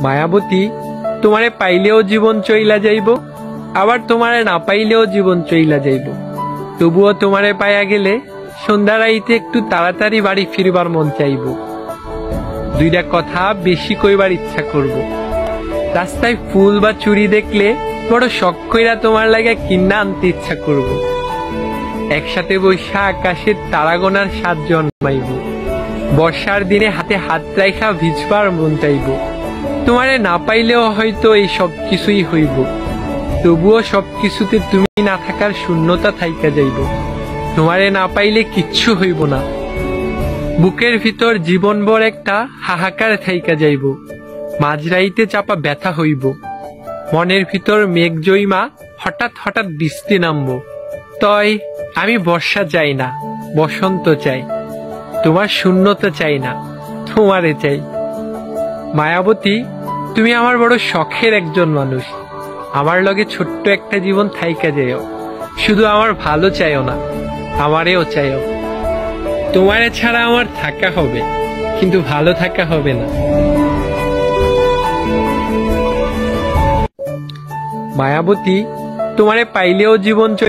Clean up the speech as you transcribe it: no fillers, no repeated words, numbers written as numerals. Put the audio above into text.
মায়াবতী, তোমারে পাইলেও জীবন চইলা যাইব, আবার তোমারে না পাইলেও জীবন চইলা যাইব। তবুও তোমারে পাইয়া গেলে সন্ধ্যা রাইতে একটু তাড়াতাড়ি বাড়ি ফিরবার মন চাইব। দুইটা কথা বেশি কইবার ইচ্ছা করব। রাস্তায় ফুল বা চুড়ি দেখলে বড় শখ কইরা তোমার লাগে কিন্না আনতে ইচ্ছা করব। একসাথে বৈশা আকাশের তারা গোনার স্বাদ জন্মাইব। বর্ষার দিনে হাতে হাত রাইখা ভিজবার মন চাইব। তোমারে না পাইলেও হয়তো এই সব কিছুই হইব, তবুও সবকিছুতে তুমি না থাকার শূন্যতা থাইকা যাইব। তোমারে না পাইলে কিচ্ছু হইব না, বুকের ভিতর জীবনভর একটা হাহাকার থাইকা যাইব। মাঝরাইতে চাপা ব্যথা হইব, মনের ভিতর মেঘ জইমা হঠাৎ হঠাৎ বৃষ্টি নামব। তয় আমি বর্ষা চাই না, বসন্ত চাই। তোমার শূন্যতা চাই না, তোমারে চাই। মায়াবতী, তুমি আমার বড় শখের একজন মানুষ। আমার লগে ছোট্ট একটা জীবন থাইকা যাইও। শুধু আমার ভালো চাইও না, আমারেও চাইও। তোমারে ছাড়া আমার থাকা হবে, কিন্তু ভালো থাকা হবে না। মায়াবতী, তোমারে পাইলেও জীবন